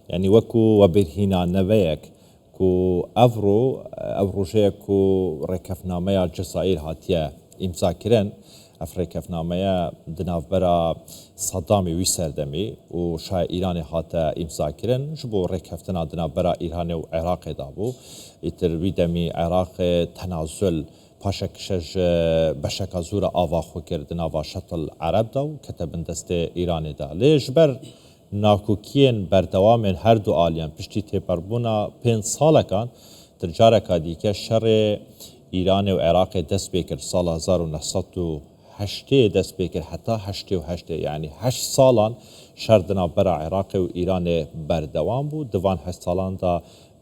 يعني وەکو وەبیرهێنانەوەیەک کو ئەڤڕۆژەیەک و ڕێکەفنامەیە جەزائیر هاتیە ئیمزاکردن ئەفڕێکەفنامەیە دناوبەرە سەدامی وی سەردەمی و شای ئیرانی هاتە ئیمزاکردن ji بۆ ڕێککەفتنا دناوبەرە ئیرانێ و عێراقێدا بوو ئیتر وی دەمی عێراقێ تەنازل پاشەکشەژ بەشەکە زورە ئاواخۆکردن ئاوا شەتڵ عەرەبدا و کەتە بندەستێ ئیرانێدا لێژ بەر ناکۆکیên بەردەوامên هەردوو ئالیان پشتی تێپەڕبوونا 5 ساڵەکان ترجارێکا دیکە شەڕێ ئیرانێ و عێراقێ دەست پێ کرد ساڵ 1970 دەست پێ کرد هەتا 1970 یعنی 8 ساڵان شەڕ دناوبەرە عێراقێ و ئیرانێ بەردەوام بوو دوان 8 ساڵاندا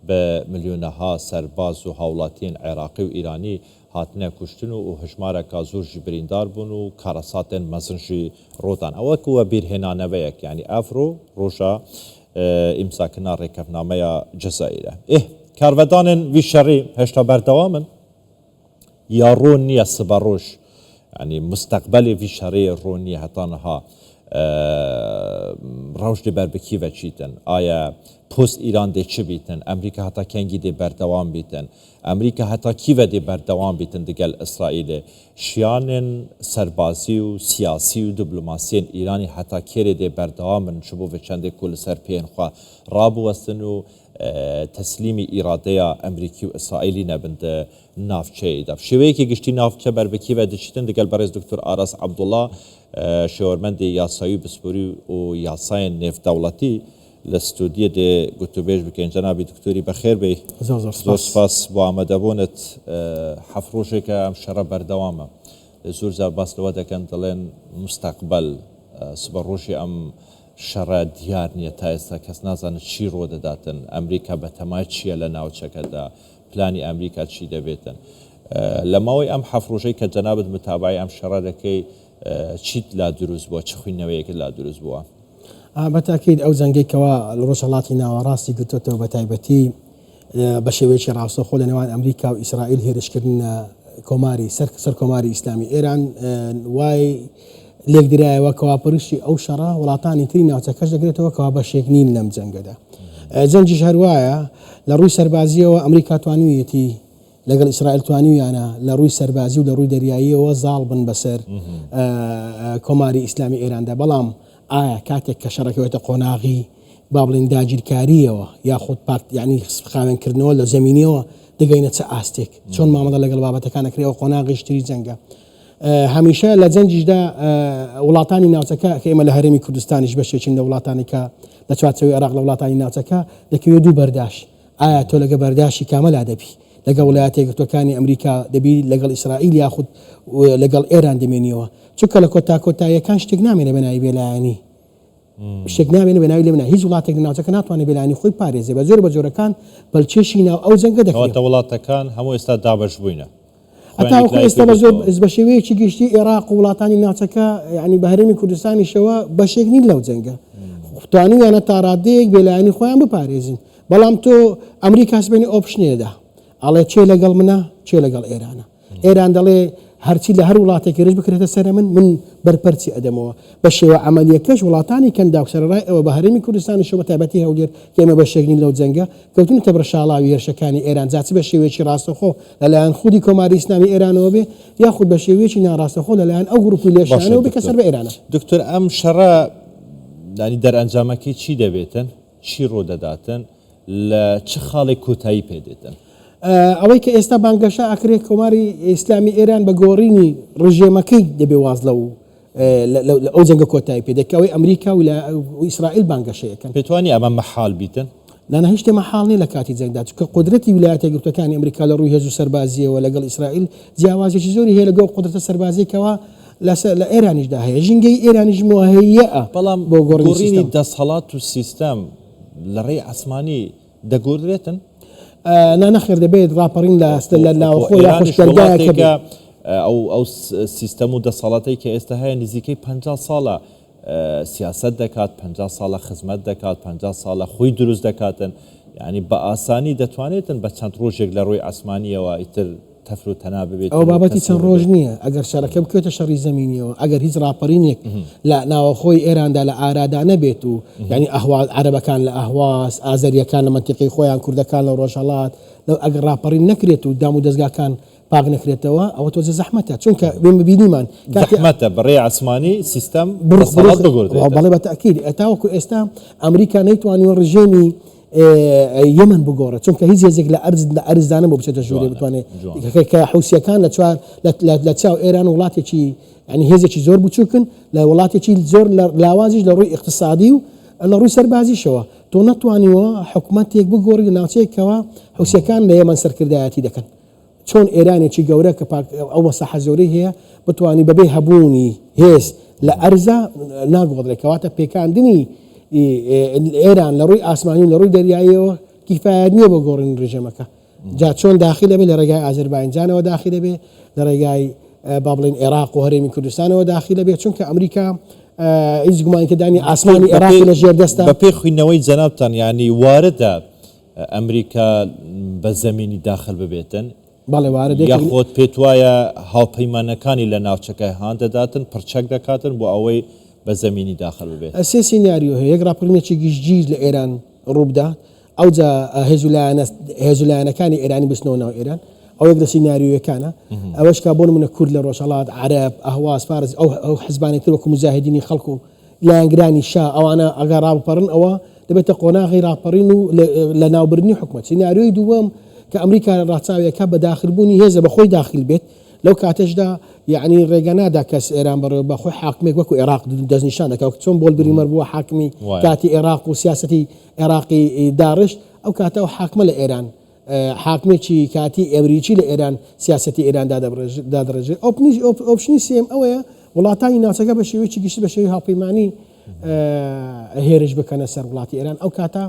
بە ملیۆنەها سەرباز و هاوڵاتیên عێراقی و ئیرانی هاتنە کوشتن و هژمارێکا زۆر ژی بریندار بوون و کارەساتên mezin jî rodan ew wek webîrhênaneveyek yani evro roja îmzakirina rêkevnameya Cezayîr e karvedanên vî şerî heşta berdewamin ya ro niye sibe roj yani mustaqbelê vî şerê ro niye heta niha rewş li ber bikî veçîtin aya post İran dê çi bîtin Emerîka heta kengî dê berdewam bîtin Emerîka heta kîve dê berdewam bîtin digel İsraîlê şiyanên serbazî û siyasî û diplomasiyên İranî heta kerê dê berdewam bin ji bo vê çendê ku li ser peyên xwe rabwestin û teslîmî îradeya Emerîkî û İsraîlî nebin di navçeyê de şêweyekî giştî navçe berbikî ve diçîtin digel berêz Dr. Aras Abdullah şêwermendê yasayî pisporî û yasayên nêvdewletî li studiyê de gotûbêj bikin cenabî doktorî bexêr bê zor spas bo amedebûnit heft rojeke em şera berdewam e zor zer bas li we dikin dilên mustaqbel sibe rojê em şera diyar niye ta êsta kes nazane çî ro didatin Emerîka betemayî çi ye li navçeke de planî Emerîka çi debêtin li mawê em heft rojeke cenabit mutabeî em şera dekey چیت لا دروست بووە چ خوێندنەوەیەکت لا دروست بووە بەتاکید ئەو جەنگێکەوە لە ڕۆژهەڵاتی ناوەڕاستی گرتوێتەوە بە تایبەتی بە شێوەیەکی ڕاستەوخۆ لە نێوان ئەمریکا و ئیسرائیل هێرشکردن کۆماری سەر کۆماری ئیسلامی ئێران وای لێک درایەوە کەوا پڕشی ئەو شەڕە وڵاتانی تری ناوچەکەش دەگرێتەوە کەوا بەشێک نین لەم جەنگەدا جەنگیش هەروایە لە ڕووی سەربازیەوە ئەمریکا توانوویەتی لەگەڵ ئیسرائیل توانیویانە لە ڕووی سەربازی و لە ڕووی دەریاییەوە زاڵ بن بەسەر کۆماری ئیسلامی ئێراندا بەڵام ئایا کاتێک کە شەڕەکەوێتە قۆناغی با بڵێن داگیرکاریەوە یاخود پارت یعنی خاوێنکردنەوە لە زەمینیەوە دەگەینە چه ئاستێک چۆن مامەڵە لەگەڵ بابەتەکان نەکرێەوە قۆناغی شتری جەنگە هەمیشە لە جەنگیشدا وڵاتانی ناوچەکە کە ئێمە لە هەرێمی کوردستانیش بەشێکین لە وڵاتانی کە لە چوارچەوەی عێراق لە وڵاتانی ناوچەکە دەکەوێت دوو بەرداش ئایا تۆ لەگە بەرداشی کامەلا دەبی لەگەڵ وڵایەتە یەکگرتووەکانی ئەمریکا دەبی لەگەڵ ئیسرائیل یاخود لەگەڵ ئێران دەمێنیەوە چونکە لە کۆتاکۆتاییەکان شتێک نامێنە بەناوی بێلایەنی شتێک نامێنە بەناوی لێ هیچ وڵاتێک ناوچەکە ناتوانێت بێلایەنی خۆی پارێزێ بە زۆر بە جۆرەکان بەڵچێشی ناو ئەو جەنگە دەکەوێت وڵاتەکان هەموو ئێستا دابەش بووینە هەتاوەکو ئێستا بە شێوەیەکی گشتی عێراق و وڵاتانی ناوچەکە یعنی بە هەرێمی کوردستانیشەوە بەشێک نین لەو جەنگە توانیویانە تا ڕادەیەک بێلایەنی خۆیان بپارێزین بەڵام تۆ ئەمریکاس بینی ئۆپشنێدا ئەڵێ چێ لەگەڵ منە چێ لەگەڵ ئێرانە ئێران دەڵێ هەرچی لە هەر وڵاتێکی ڕێژ بکرێتە سەر من بەرپەرچی ئەدەمەوە بە شێوە عملیەکەش وڵاتانی کەندا و سەرڕای ئەوە بە هەرێمی کوردستانی شەوە تایبەتی هەولێر کە ئێمە بەشێکنین لەو جەنگە کەوتونەتە بەرشاڵاوی هێرشەکانی ئێران جاچ بە شێوەیەکی ڕاستەخۆ لەلایەن خودی کۆماری ئیسلامی ئێرانەوە بێ یاخود بە شێوەیەکی ناڕاستەخۆ لەلایەن ئەو گروپی لێشانەوە بکە سەر بە ئێرانە دکتۆر ئەم شەڕە دانی دەرئەنجامەکەی چی دەبێتن چی ڕۆدەداتن لە چ خاڵێک کۆتایی پێدێتن ئەوەی کە ئێستا بانگەشە ئەکرێت کۆماری ئیسلامی ئێران بە گۆڕینی ڕژێمەکەی دەبێ واز لەو ئەو جەنگە کۆتایی پێدەکەوەی ئەمریکا و ئیسرائیل بانگەشەیەکەن پێتوانی ئەمە مەحال بیتن نانە هیچ شتێ مەحاڵ نیە لە کاتی جەنگدا چونکە قودرەتی ویلایەتە یەکگرتووەکانی ئەمریکا لە ڕووی هێز و سەربازیەوە لەگەڵ ئیسرائیل جیاوازێکی زۆری هەیە لەگەڵ قودرەتە سەربازیەکەوە لە ئێرانیشدا هەیە ژینگەی ئێرانیش مهەیەە بەڵام بۆ گۆڕینی دەسەڵات و سیستەم لە ڕێی ئاسمانی دەگۆڕێتن نەخێر دەبێت ڕاپەڕین لە ناوخۆ یا خوشکەرگایەکە ئەو سیستەم و دەسەڵاتی کە ئێستا هەیە نزیکەی 50 ساڵە سیاست دەکات 50 ساڵە خزمەت دەکات 50 ساڵە خۆی دروست دەکاتن یعنی بە ئاسانی دەتوانێتن بە چەند ڕۆژێک لە ڕۆی ئاسمانیەوە ئیتر تەفر و تەنا ببێت ئەو بابەتی چەند ڕۆژ نییە ئەگەر شارەکە بکوێتە شەڕی زەمینیەوە ئەگەر هیچ راپەرینێک لە ناوەخۆی ئێراندا لە ئارادا نەبێت و یعنی ئەهواز عەرەبەکان لە ئەهواز ئازەریەکان لە منتیقی خۆیان کوردەکان لە ڕۆژهەڵات لەو ئەگەر راپەڕین نەکرێت و دام و دەستگاکان پاک نەکرێتەوە ئەوە تۆزە زەحمەتە چونکە بێن ببینیمان زەحمەتە بڕێ عسمانی سیستەم بەڵێ بە تەکید تاوەکو ئێستا ئەمریکا نەیتوانیوە ڕژێمی یەمەن بگۆڕێت چونکە هیچ هێزێک لە ئەرزدانە بۆ بچێتە ژوورێ بتوانێت کە حوسیەکان لە چاو ئێران وڵاتێکی ینی هێزێکی زۆر بچووکن لە وڵاتێکی زۆر لاوازیش لە ڕووی اقتصادی و لە ڕووی سەربازیشەوە تۆ نەتوانیوە حکوومەتێک بگۆڕی لە ناوچەیەکەوە حوسیەکان لە یەمەن سەرکردایەتی دەکەن چۆن ئێرانێکی گەورە کە ئەو وەساحە زۆرەی هەیە بتوانانی بەبێ هەبوونی هێز لە ئەرزە ناگۆڕێکەواتە پێکاندنی ئێران لە ڕووی ئاسمانی لە ڕووی دەریاییەوە کیفایەت نییە بۆ گۆڕین ڕژێمەکە جا چۆن داخل دەبێت لە ڕێگای ئازەربایجانەوە داخل دەبێت لە ڕێگای با بڵێن عێراق و هەرێمی کوردستانەوە داخل دەبێت چونکە ئەمریکا هیچ گومانکەدانی ئاسمانی عێراقی لە ژێر دەستا بە پێی خوێندنەوەی جەنابتان ینی وارەدە ئەمریکا بە زەمینی داخل ببێتن بەڵێ وارە یاخۆت پێت وایە هاوپەیمانەکانی لە ناوچەکەی هاان دەداتن پرچەک دەکاتن بۆ ئەوەی بە زەمینی داخل ببێت سێ سینیاریۆ هەیە یەک راپەرمێکی گشتگیر لە ئێران ڕووبدا ئەوجا هێزولایەنەکانی ئێرانی بستنەوە ناو ئێران ئەو یەک لە سینیاریۆیەکانە ئەوەش کا بۆ نمونە کورد لە ڕۆژهەڵات عەرەب ئەهواز فارس ئەو حزبانێتتر وەکو مجاهدینی خەڵکو و لایەنگرانی شا ئەوانە ئەگەر ڕاپەڕن ئەوە دەبێتە قۆناغی راپەڕین و لە ناوبردنی حکومەت سینیاریۆی دووەم کە ئەمریکا ڕاچاویەکە بە داخلبوونی هێزە بەخۆی داخل بێت لەو کاتەشدا یعنی ڕێگە نادا کەس ئێران بەڕێوە بەخۆی حاکمێک وەکو عێراق دەستنیشان دەکات چۆن بۆ بریمەر بووە حاکمی کاتی عێراق و سیاسەتی عێراقی داڕشت ئەو کاتەوە حاکمە لە ئێران حاکمێکی کاتی ئەمریکی لە ئێران سیاسەتی ئێران دادڕێژێت ئۆپشنی سێم ئەوەیە وڵاتانی ناوچەکە بە شێوەیەکی گشت بە شێوەی هاوپەیمانی هێرش بکەنە سەر وڵاتی ئێران ئەو کاتە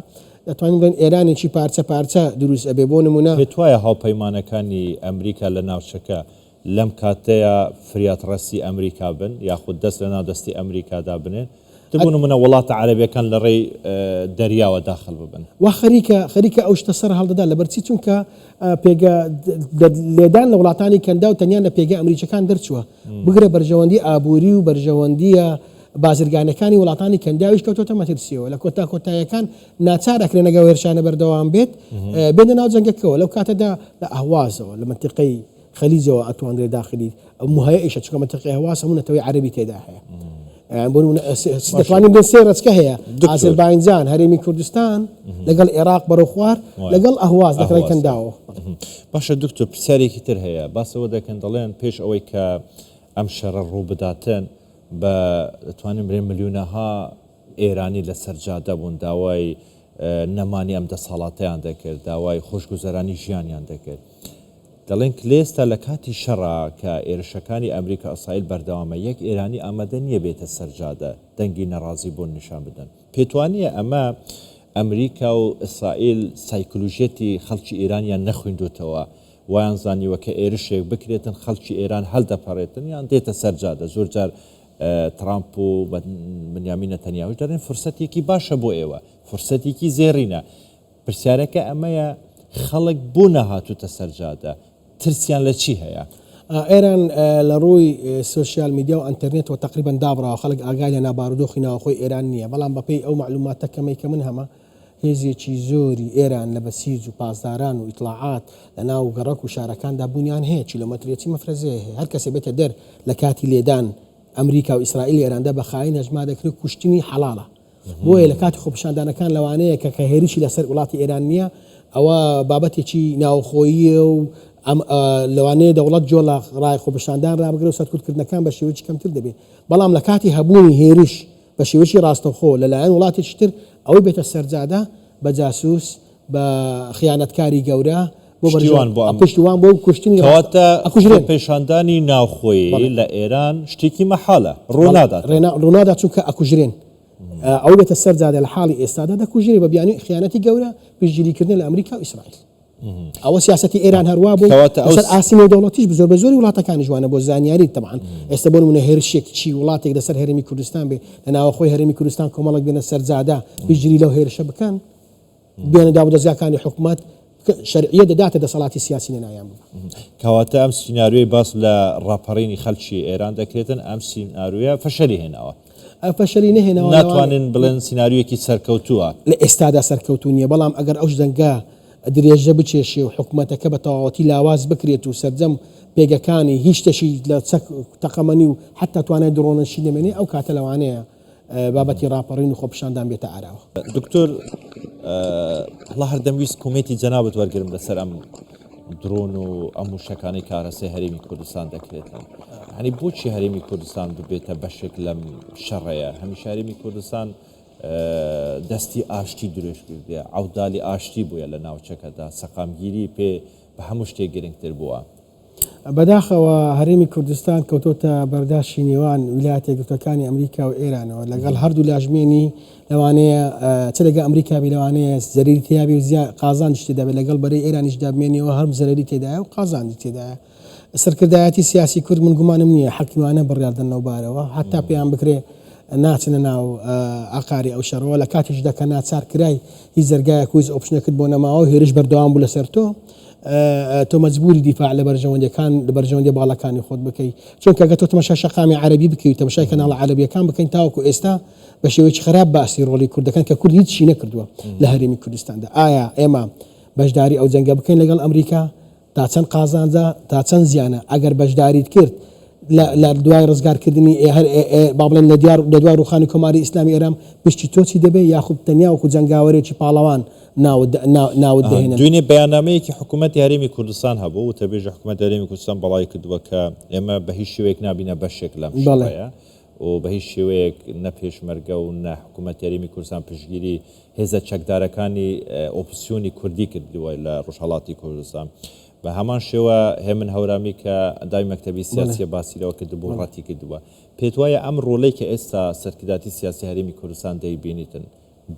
دەتوانین بڵێن ئێرانێکی پارچە دروست ئەبێ بۆ نمونە پێت وایە هاوپەیمانەکانی ئەمریکا لە ناوچەکە لەم کاتەیە فریاتڕەسی ئەمریکا بن یاخود دەست لە ناو دەستی ئەمریکادا بنێن دەبوون منە وڵاتە عەرەبیەکان لە ڕێی دەریاوە داخل ببن وا خەریکە ئەو شتە سەر هەڵدەدا لەبەرچی چونکە لێدان لە وڵاتانی کەندا و تەنیا لە پێگە ئەمریکەکان دەرچووە بگرە بەرژەوەندی ئابووری و بەرژەوەندیە بازرگانەکانی وڵاتانی کەنداویش کەوتۆتە مەترسیەوە لە کۆتاکۆتاییەکان ناچارەکرێن نەگە هێرشانە بەردەوام بێت بێنە ناو جەنگەکەەوە لەو کاتەدا لە ئەهوازەوە لە منتیقەی خەلیجەوە ئەتوانرێ داخلی مهەیەش چکە منتیقی هەواز هەموو نەتەوەی عەرەبی تێدا هەیە دەتوانین بێن سێ ڕەچکە هەیە ئازەربایجان هەرێمی کوردستان لەگەڵ عێراق بەرەو خوار لەگەڵ ئەهواز دەکرێت کەنداوە باشە دکتۆر پرسیارێکی تر هەیە باسەوە دەکەن دەڵێن پێش ئەوەی کە ئەم شەڕە ڕوو بداتن بە دەتوانین برێن ملیونەها ئێرانی لە سەرجادە بوون داوای نەمانی ئەم دەسەڵاتیان دەکرد داوای خۆشگوزەرانی ژیانیان دەکرد دەڵێن کلێستا لە کاتی شەڕا کە ئێرشەکانی ئەمریکا ئەسرائیل بەردەوامە یەک ئێرانی ئامادە نییە بێتە سەرجادە دەنگی نەڕازی بۆ نیشان بدەن پێتوانیە ئەمە ئەمریکا و ئیسرائیل سایکولوژێتی خەڵکی ئێرانیان نەخوێندوتەوە وایان زانیوە کە ئێرشێک بکرێتن خەڵکی ئێران هەڵدەپەڕێتن یان دێتە سەرجادە زۆر جار ترامپ و بنیامین نەتەنیاهوش دەڵێن فرسەتێکی باشە بۆ ئێوە فرسەتێکی زێڕینە پرسیارەکە ئەمەیە خەڵک بۆ نەهاتوتە سەرجادە ترسیان لە چی هەیە ئێران لە ڕووی سوسیال میدیا و ئەتەرنێتەوە تقریبان دابڕەوە خەڵک ئاگای لە نابارودۆخی ناوخۆی ئێران نییە بەڵام بەپێی ئەو معلوماتە کەمەی کە من هەمە هێزێکی زۆری ئێران لە بەسیج و پاسداران و ئیطلاعات لە ناو گەڕک و شارەکاندا بوونیان هەیە کیلۆمەترێکی مەفرەزەیە هەیە هەر کەسێ بێتە دەر لە کاتی لێدان ئەمریکا و ئیسرائیل ئێراندا بە خاین هەژما دەکرێت کوشتنی حەڵاڵە بۆیە لە کاتی خۆپیشاندانەکان لەوانەیە کە هێریشی لەسەر وڵاتی ئێران نییە ئەوە بابەتێکی ناوخۆییە و لەوانەیە دەوڵەت جۆ لە ڕای خۆپیشاندان ڕابگرێت و سەرکوتکردنەکان بە شێوەیەکی کەمتر دەبێت بەڵام لە کاتی هەبوونی هێریش بە شێوەیەکی ڕاستەوخۆ لەلایەن وڵاتێکی تر ئەوەی بێتە سەرجادە بە جاسووس بە خیانەتکاری گەورە پشتیوان بۆ کوشتنی پێشاندانی ناوخۆیی لە ئێران شتێکی مەحالە ڕوونادا چونکە ئەکوژرێن ئەو بێتە سەرجادە لە حاڵی ئێستادا دەکوژێ بە بیانی خیانەتی گەورە پشتگیریکردن لە ئەمریکا و ئیسرائیل ئەوە سیاسەتی ئێران هەروە بۆ لەسەر ئاسیمە دەوڵەتیش زۆر بە زۆری وڵاتەکانی جوانە بۆ زانیاری تەبعاً ئێستا بۆ نمونە هێرشێک چی وڵاتێک لەسەر هەرێمی کوردستان بێ لە ناوەخۆی هەرێمی کوردستان کۆمەڵێک بێنە سەرجادە پشتگیری لەو هێرشە بکەن بێنە داودەزیاکانی حکوومەت شرعیە دەداتە دەسەڵاتی سیاسی نایان بوو. کەواتە ئەم سینناروی باس لە ڕاپەڕینی خەڵکی ئێران دەکرێتن ئەم سیننارویە فەشەلی هێناوە فەشەلی نهێنەوە ناتوانن بڵێن سیننارویەکی سەرکەوتووە لە ئێستادا سەرکەوتو نیە بەڵام ئەگەر ئەو جەنگە درێژە بچێشێ و حکوومەتەکە بە تەواوەتی لاواز بکرێت و سەرجەم پێگەکانی هیچ تەشی لە تەقەمەنی و حتا توانێت درۆنەشی نەمێنێ ئەو کاتە لەوانەیە بابەتی ڕاپەڕین و خۆپشاندان بێتە ئاراوە. دکتۆر هەڵا هەردەمویست کۆمێتی جەنابەت وەرگرم لەسەر ئەم درۆن و ئەم وشەکانی کارەسەی هەرێمی کوردستان دەکرێتن هەنی بۆچی هەرێمی کوردستان ببێتە بەشێک لەم شەڕەیە هەمیشە هەرێمی کوردستان دەستی ئاشتی درێژ کردێ عەودالی ئاشتی بووە لە ناوچەکەدا سەقامگیری پێ بە هەموو شتێک گرنگتر بووە. بەداخەوە هەرێمی کوردستان کەوتۆتە بەرداشتی نێوان ویلایەتە یەکگرتووەکانی ئەمریکا و ئێرانەوە لەگەڵ هەردوو لاژمێنی لەوانەیە چ لەگە ئەمریکا بی لەوانەیە زەریری تیابی و قازانج تێدا بێت لەگەڵ بەرەی ئێرانیش دابمێنیەوە هەرم زەریری تێدایە و قازانجی تێدایە. سەرکردایەتی سیاسی کورد من گومانم نییە حەکیمانە بڕیاردن نەوبارەوە هەتا پێیان بکرێ ناچنە ناو ئاقاری ئەو شەڕەوە لە کاتیشدا کە ناچار کرای هیچ زەرگایە کویز ئۆپشنەکەت بۆ نەماوە هێرش بەردەوام بوو لەسەر تۆ مەجبوری دیفاع لە بەرژەوەندەکان لە بەرژەوەندی باڵەکانی خۆت بکەیت چونکە ئەگەر تۆ تەماشای شەقامی عەرەبی بکەیت تەماشای کەناڵە عەرەبیەکان بکەین تاوەکو ئێستا بە شێوەیەکی خراپ باسی ڕۆڵی کوردەکان کە کورد هیچی نەکردووە لە هەرێمی کوردستاندا. ئایا ئێمە بەشداری ئەو جەنگە بکەین لەگەڵ ئەمریکا تا چەند قازانجا تا چەند زیانە ئەگەر بەشداریت کرد لە دوای ڕزگارکردنی با بڵێن لە دوای ڕوخانی کۆماری ئیسلامی ئێران پشتی تۆچی دەبێت یاخود تەنیاوەکو جەنگاوەرێکی پاڵەوان ناوت دەهێنن. دوێنێ بەیاننامەیەکی حکوومەتی هەرێمی کوردستان هەبوو و تەبێژە حکوومەت هەرێمی کوردستان بەڵای کردووە کە ئێمە بە هیچ شێوەیەک نابینە بەشێک لەم شەڕەیە و بە هیچ شێوەیەک نە پێشمەرگە و نە حکوومەت هەرێمی کوردستان پشتگیری هێزە چەکدارەکانی ئۆپسیۆنی کوردی کردووە لە ڕۆژهەڵاتی کوردستان. بە هەمان شێوە هێمن هەورامی کە دای مەکتەبی سیاسیە باسیرەوە کردبوو ڕەتی کردووە. پێت وایە ئەم ڕۆڵەی کە ئێستا سەرکرداتی سیاسی هەرێمی کوردستان دەیبینیتن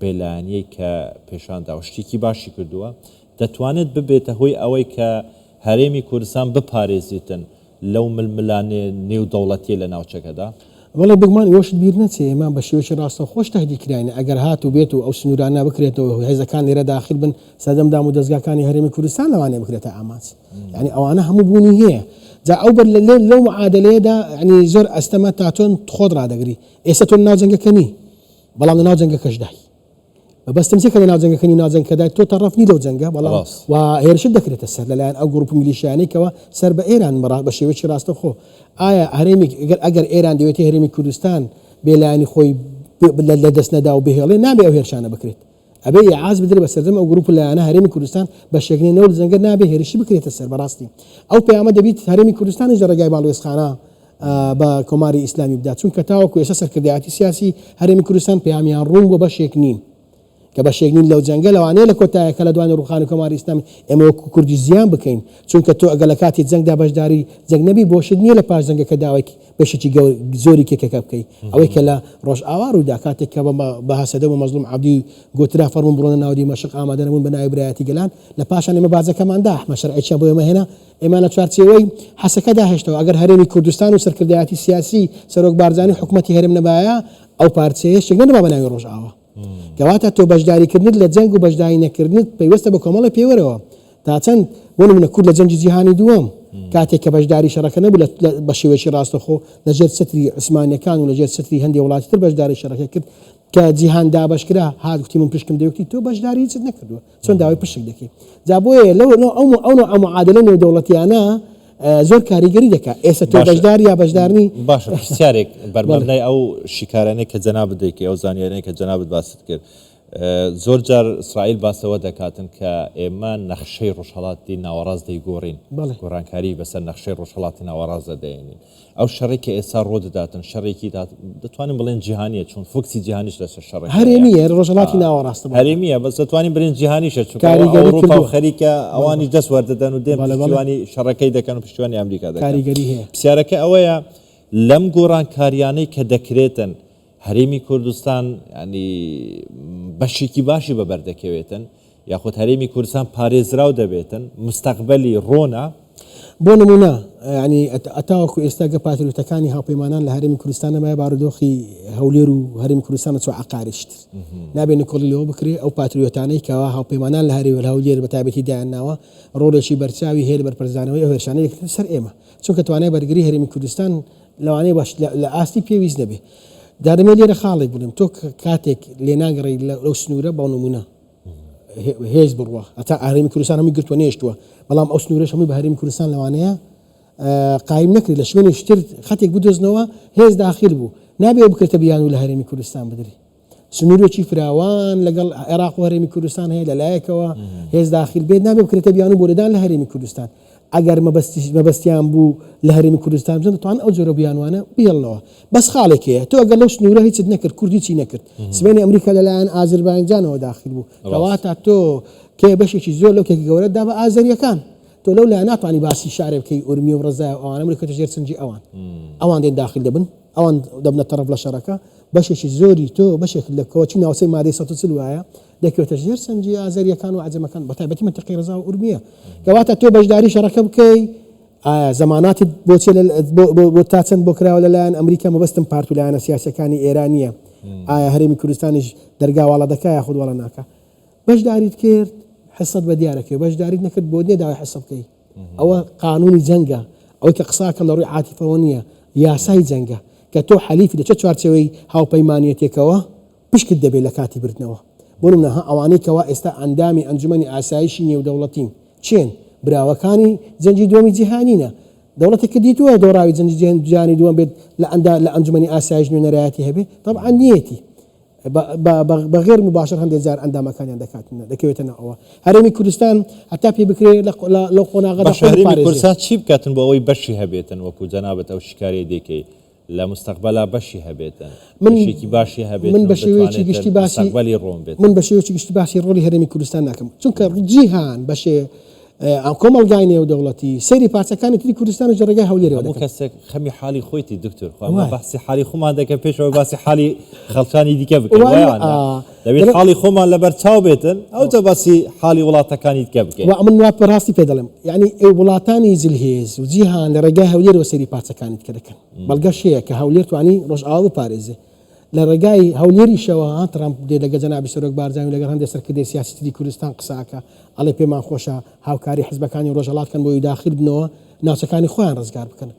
بێلایەنیەی کە پێشاندا و شتێکی باشی کردووە دەتوانێت ببێتە هۆی ئەوەی کە هەرێمی کوردستان بپارێزیتن لەو ململانێ نێودەوڵەتیە لە ناوچەکەدا. وڵی بگومان وەشت بیر نەچێ ئێمە بە شێوەیەکی ڕاستە خۆش تهدیدکراینە ئەگەر هات و بێت و ئەو سنوورانە بکرێتەوە هێزەکان لێرە داخل بن سەردەمدام و دەستگاکانی هەرێمی کوردستان لەوانەیە بکرێتە ئامانج یعنی ئەوانە هەموو بوونی هەیە جا ئەو بەر لەو معادلەیەدا ینی زۆر ئەستەمە تا تۆن خۆت ڕدەگری ئێستا تۆ ناو جەنگەکەنی بەڵام لە ناو جەنگەکەشدای بەستم کە لە ناوجەنگەکەنی ناوجەنگەکەدا تۆ تەڕەفنی لەو جەنگە بەڵام و هێرشت دەکرێتە سەر لەلایەن ئەو گروپ میلیشیانێکەوە سەر بە ئێران بە شێوەیەکی ڕاستەخۆ ئایا هەرێمی ئەگەر ئێران دەوێتی هەرێمی کوردستان بێلایەنی خۆی لە دەست نەدا و بهێڵێ نابێ ئەو هێرشانە بکرێت ئەبێ یاعاز بدرێت بە سەردەم ئەو گروپ لایەنە هەرێمی کوردستان بە شێکنی نەوە جەنگە نابێ هێرشی بکرێتە سەر بەڕاستی ئەو پەیامە دەبیت هەرێمی کوردستانیش لە ڕێگای باڵوێزخانە بە کۆماری ئیسلامی بدات چونکە تاوەکو ئێستا سەرکردایەتی سیاسی هەرێمی کوردستان پەیامیان ڕوون بۆ بەشێک نین کە بەشێکنین لەو جەنگە لەوانەیە لە کۆتایەکە لە دوانی ڕوخانی کۆماری ئیسلامی ئێمە وەکو کوردی زیان بکەین چونکە تۆ ئەگەر لە کاتی جەنگدا بەشداری جەنگ نەبی بۆشت نییە لە پاش جەنگەکە داوای بەشێکی زۆری کێکەکە بکەیت ئەوەی کە لە ڕۆژ ئاوار و دا کاتێک کە بە هەسەدە و مەزلوم عەبدی گوترا فەرمون بڕۆنە ناو دیمەشق ئامادە نەبوون بە ناوی برایەتی گەلان لە پاشان ئێمە بازەکەماندا ئەحمە شەرعیەکیان بۆ ئێمە هێنا ئێمە لە چوارچێوەی حەسەکەدا هێشتەوە ئەگەر هەرێمی کوردستان و سەرکردایەتی سیاسی سەرۆک بارزانی حکوومەتی هەرێم نەبایە ئەو پارچەیە شێک نەبا بە ناوی ڕۆژ ئاوا کەواتە تۆ بەشداریکردنت لە جەنگ و بەشداری نەکردنت پەیوەستە بە کۆمەڵی پێوەرەوە تا چەند بۆ نمونە کورد لە جەنگی جیهانی دووەم کاتێک کە بەشداری شەڕەکە نەبوو بە شێوەیەکی ڕاستەخۆ لەژێر چتری عوسمانیەکان و لەژێر چتری هەندێک وڵاتی تر بەشداری شەڕەکە کرد کە جیهان دابەشکرا هات گوتی من پشکم دەیوتی تۆ بەشداری هیچت نەکردووە چۆن داوای پشک دەکەی جا بۆیە ئەو معادلە نێودەوڵەتیانە زۆر کاریگەری دەکات ئێستا تۆ بەشدار یا بەشدارنی باشە پرسیارێک بەرمەبنای ئەو شیکارانەی کە جەنابەت دەیکە ئەو زانیارانەی کە جەنابەت باست کرد زۆر جار ئیسرائیل باسەوە دەکاتن کە ئێمە نەخشەی ڕۆژهەڵاتی ناوەڕاست دەیگۆڕین گۆڕانکاری بەسەر نەخشەی ڕۆژهەڵاتی ناوەڕاست دەدەێنین ئەو شەڕێکی ئێستا ڕۆ دەداتن شەڕێکی دەتوانین بڵێن جیهانیە چون فۆکسی جیهانیش لەسەر شەڕێک هەرێمیە ڕۆژهەڵاتی ناوەڕاست هەرێمیە بەس دەتوانین برین جیهانیشە چونکە ئەوروپا و خەریکە ئەوانی دەست وەردەدەن و دێن پشتیوانی شەڕەکەی دەکەن و پشتیوانی ئەمریکا دەکەن پرسیارەکە ئەوەیە لەم گۆڕانکاریانەی کە دەکرێتن هەرێمی کوردستان ینی بەشێکی باشی بەبەردەکەوێتن یاخود هەرێمی کوردستان پارێزراو دەبێتن مستەقبەلی ڕۆنا بۆ نمونە ینی ئەتاوەکو ئێستاگە پاتریۆتەکانی هاوپەیمانان لە هەرێمی کوردستانە مای بارودۆخی هەولێر و هەرێمی کوردستانە چۆ عقارشتر نابێت نکۆڵی لەوە بکرێ ئەو پاتریۆتانەی کەوا هاوپەیمانان لە هەولێر بە تایبەتی دایانناوە ڕۆڵێکی بەرچاوی هەیە لە بەرپەرزانەوەی ئەو هێرشانەی سەر ئێمە چونکە توانای بەرگری هەرێمی کوردستان لەوانەیە باش لە ئاستی پێویست نەبێ دادمێ لێرە خاڵێک بڵێم تۆ کاتێک لێناگەڕی لەو سنوورە بەو نمونە هێز بڕوە ئەتا هەرێمی کوردستان هەمووی گرتووە نێشتووە بەڵام ئەو سنوورەش هەمووی بە هەرێمی کوردستان لەوانەیە قایم نەکرێت لە شوێنی شتر خەتێک بدۆزنەوە هێز داخل بوو نابێ بکرێتە بیان و لە هەرێمی کوردستان بدرێ سنوورێکی فراوان لەگەڵ عێراق و هەرێمی کوردستان هەیە لەلایەکەوە هێز داخل بێت نابێ بکرێتە بیان و بۆلەدان لە هەرێمی کوردستان ئەگەر مەبەستیان بوو لە هەرێمی کوردستان بزن دەتوان ئەو جۆرە بیانوانە بێڵنەوە بەس خاڵێکەیە تۆ ئەگەر لەو سنوورە هیچت نەکرد کوردی چی نەکرد سبەینی ئەمریکا لەلایەن ئازەربایجانەوە داخل بوو کەواتە تۆ کێ بەشێکی زۆر لەو کێکی گەورەدا بە ئازەریەکان تۆ لەو لایەن ناتوانانی باسی شارێ بکەی ئورمی و ڕزای ئەوانە ملکەتە ژێر سنجی ئەوان دێن داخل دەبن ئەوان دەبنە تەرەف لە شەڕەکە بەشێکی زۆری تۆ بەشێک لە کۆچی ناوچەی مادەی 140 وایە دەکەوێتە ژێر سنجی ئازەریەکان و عەجەمەکان بە تایبەتی منتیقەی ڕزا و ئورمیە کەواتە تۆ بەشداری شەڕەکە بکەی زەماناتی بۆچێ بۆ تا چەند بۆ کراوە لەلایەن ئەمریکا مەبەستم پارت و لایەنە سیاسەکانی ئێرانیە ئایا هەرێمی کوردستانیش دەرگاواڵە دەکا یا خودوەڵە ناکە بەشداریت کرد حسەت بە دیارەکەی بەشداریت نەکرد بۆ نییە داوای حسە بکەی ئەوە قانونی جەنگە ئەوەی کە قساکە لە ڕووی عاتیفەوە نییە یاسای جەنگە کە تۆ حەلیفی لە چه چوارچەوەی هاوپەیمانیەتێکەوە پشکت دەبێت لە کاتی بردنەوە بۆ نمونە ئەوانەی کەوا ئێستا ئەندامی ئەنجومەنی ئاسایشی نێودەوڵەتین چێن براوەکانی جەنگی دووەمی جیهانینە دەوڵەتێکە دیتووە دۆڕاوی جەنگی جیهانی دووەم بێت لە ئەنجومەنی ئاسایش نوێنەرایەتی هەبێ طبعا نیەتی بەغێر مباشر هەندێک جار ئەندامەکانیان دەکەوێتە ئەوە هەرێمی کوردستان هەتا پێ بکرێت لە قۆناغەدا هەرێمی کوردستان چی بکاتن بۆ ئەوەی بەشی هەبێتن وەکو جەنابەت ئەو شکاری دەکەی لە مستەقبەلا بەشی هەبێتن بەشێکی باشی هەبێت من بە شێوەیەکی گشتی باسی ڕۆم بێت من بە شێوەیەکی گشتی باسی ڕۆلی هەرێمی کوردستان ناکەم چونکە جیهان بەشێ کۆمەڵگای نێودەوڵەتی سەیری پارچەکانی تری کوردستان و ڕێگای هەولێرەوە دەکەن کەسێک خەمی حالی خۆیتی دکتۆر خۆمان باسی حالی خۆمان دەکەن پێشەوە باسی حالی خەڵکانی دیکە بکەین دەبێت حالی خۆمان لەبەر چاو بێتن ئەوجا باسی حالی وڵاتەکانی دیکە بکەین من وا بەڕاستی پێ دەڵێم یعنی ئەو وڵاتانی جلهێز و جیهان لە ڕێگای هەولێرەوە سەیری پارچەکانی دیکە دەکەن بەڵگەشەیە کە هەولێر توانی ڕۆژئاوا بپارێزێ لە ڕێگای هەولێریشەوە ترامپ دێ لەگە جەنابی سەرۆک بارزانانی لەگەڵ هەندێک سەرکردەی سیاسیی کوردستان قساکە ئەڵێ پێمان خۆشە هاوکاری حیزبەکانی ڕۆژهەڵاتکەن بۆی داخل بنەوە ناوچەکانی خۆیان ڕزگار بکەن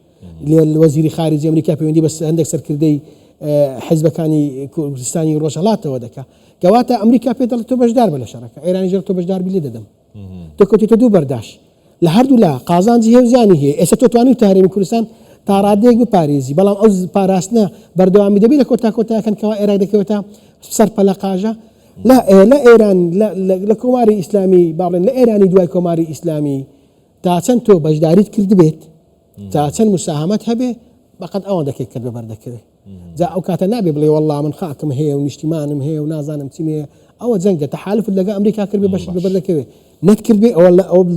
لێ وەزیری خارجی ئەمریکا پەیوەندی بە هەندێک سەرکردەی حیزبەکانی کوردستانی ڕۆژهەڵاتەوە دەکا کەواتە ئەمریکا پێ دەڵێت تۆ بەشدار بە لە شەڕەکە ئێرانی ژێر تۆ بەشدار بی لێ دەدەم تۆ کەوتیتە دوو بەرداش لە هەردوو لا قازانجی هەیە و زیانی هەیە ئێستا تۆ توانی تا هەرێمی کوردستان تا ڕادەیەک بپارێزی بەڵام ئەو پاراستنە بەردەوامی دەبێت لە کۆتاکەنکەوە ئێران دەکەوێتە سەر پەلەقاژە لە ئێران لە کۆماری ئیسلامی باڵێن لە ئێرانی دوای کۆماری ئیسلامی تا چەند تۆ بەشداریت کرد بێت تا چەند مساهمەت هەبێ بەقەت ئەوان دەکەیت کرد بەبەردەکەوێت جا ئەو کاتە نابێ بڵێ وەڵڵا من خاکم هەیە و نیشتیمانم هەیە و نازانم چیم هەیە ئەوە جەنگە تەحالف لەگە ئەمریکا کرد بێ بەشت بەبەردەکەوێت نەتکرد بێ ئەوە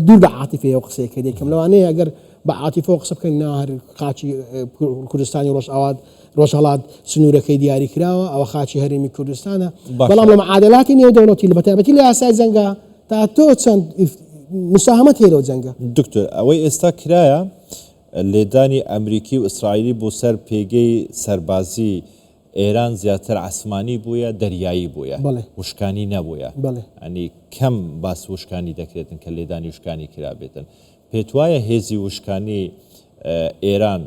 دوور بە عاتیفەیە و قسەیەکە دێکم لەوانەیە ئەگەر بە عاتیفە قسە بکەین ناهر خاچی کوردستانی ڕۆژهەڵات سنوورەکەی دیاری کراوە ئەوە خاچی هەرێمی کوردستانە بەڵام لە معادلاتی نێودەوڵەتی لە بەتایبەتی لە یاسای جەنگە تا تۆ چەند مساهمەت هەیە لەو جەنگە دکتۆر ئەوەی ئێستا کرایە لێدانی ئەمریکی و ئیسرائیلی بۆ سەر پێگەی سەربازی ئێران زیاتر عسمانی بووە دەریایی بووە وشکانی نەبووە ئەنی کەم باس وشکانی دەکرێتن کە لێدانی وشکانی کرابێتن پێت وایە هێزی وشکانی ئێران